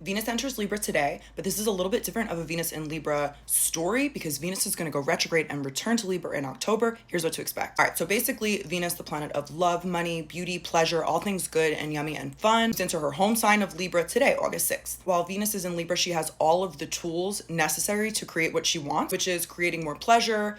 Venus enters Libra today, but this is a little bit different of a Venus in Libra story because Venus is going to go retrograde and return to Libra in October. Here's what to expect. All right, so basically Venus, the planet of love, money, beauty, pleasure, all things good and yummy and fun, moves into her home sign of Libra today, August 6th. While Venus is in Libra, she has all of the tools necessary to create what she wants, which is creating more pleasure,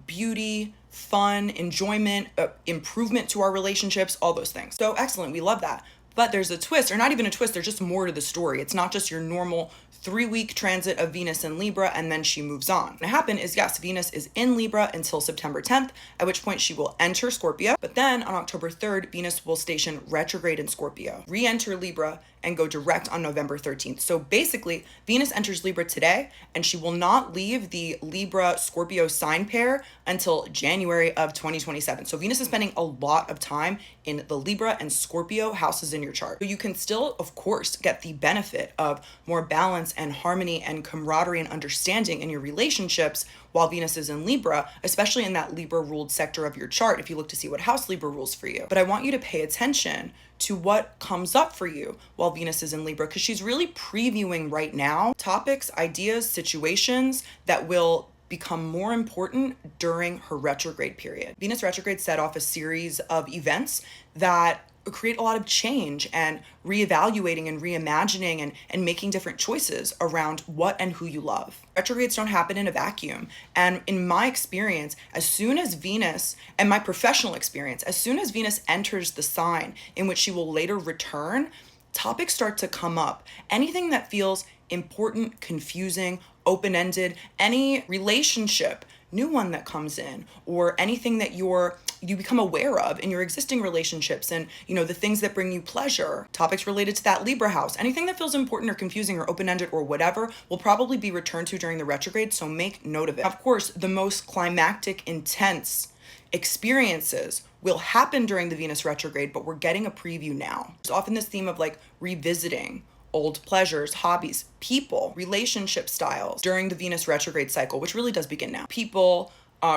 beauty, fun, enjoyment, improvement to our relationships, all those things. So excellent, we love that. But there's a twist, or not even a twist, there's just more to the story. It's not just your normal 3-week transit of Venus in Libra and then she moves on. What happened is, yes, Venus is in Libra until September 10th, at which point she will enter Scorpio. But then on October 3rd, Venus will station retrograde in Scorpio, re-enter Libra, and go direct on November 13th. So basically, Venus enters Libra today, and she will not leave the Libra-Scorpio sign pair until January of 2027. So Venus is spending a lot of time in the Libra and Scorpio houses in your chart. So you can still, of course, get the benefit of more balance and harmony and camaraderie and understanding in your relationships while Venus is in Libra, especially in that Libra-ruled sector of your chart if you look to see what house Libra rules for you. But I want you to pay attention to what comes up for you while Venus is in Libra, because she's really previewing right now topics, ideas, situations that will become more important during her retrograde period. Venus retrograde set off a series of events that create a lot of change and reevaluating and reimagining and making different choices around what and who you love. Retrogrades don't happen in a vacuum. And in my experience, as soon as Venus, and my professional experience, as soon as Venus enters the sign in which she will later return, topics start to come up. Anything that feels important, confusing, open-ended, any relationship, new one that comes in, or anything that you become aware of in your existing relationships and the things that bring you pleasure, topics related to that Libra house, anything that feels important or confusing or open-ended or whatever will probably be returned to during the retrograde, so make note of it. Of course, the most climactic, intense experiences will happen during the Venus retrograde, but we're getting a preview now. There's often this theme of revisiting old pleasures, hobbies, people, relationship styles during the Venus retrograde cycle, which really does begin now. People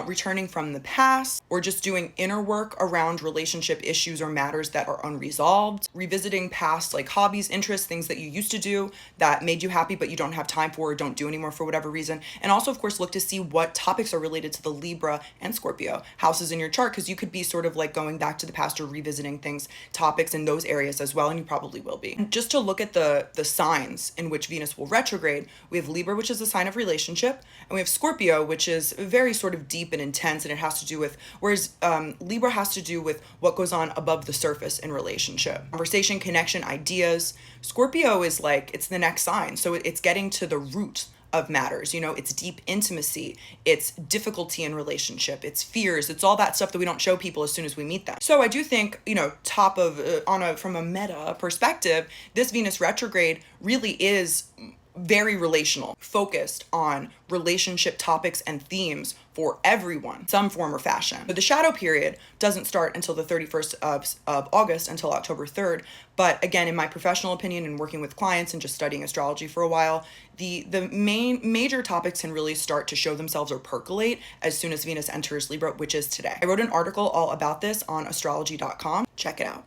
returning from the past, or just doing inner work around relationship issues or matters that are unresolved, revisiting past hobbies, interests, things that you used to do that made you happy but you don't have time for or don't do anymore for whatever reason. And also, of course, look to see what topics are related to the Libra and Scorpio houses in your chart, because you could be sort of going back to the past or revisiting things, topics in those areas as well, and you probably will be. And just to look at the signs in which Venus will retrograde, we have Libra, which is a sign of relationship, and we have Scorpio, which is very sort of deep and intense, and it has to do with, whereas Libra has to do with what goes on above the surface in relationship, conversation, connection, ideas. Scorpio is it's the next sign, so it's getting to the root of matters. It's deep intimacy, it's difficulty in relationship, it's fears, it's all that stuff that we don't show people as soon as we meet them. So I do think, top of from a meta perspective, this Venus retrograde really is very relational, focused on relationship topics and themes for everyone, some form or fashion. But the shadow period doesn't start until the 31st of August, until October 3rd. But again, in my professional opinion and working with clients and just studying astrology for a while, the major topics can really start to show themselves or percolate as soon as Venus enters Libra, which is today. I wrote an article all about this on astrology.com. Check it out.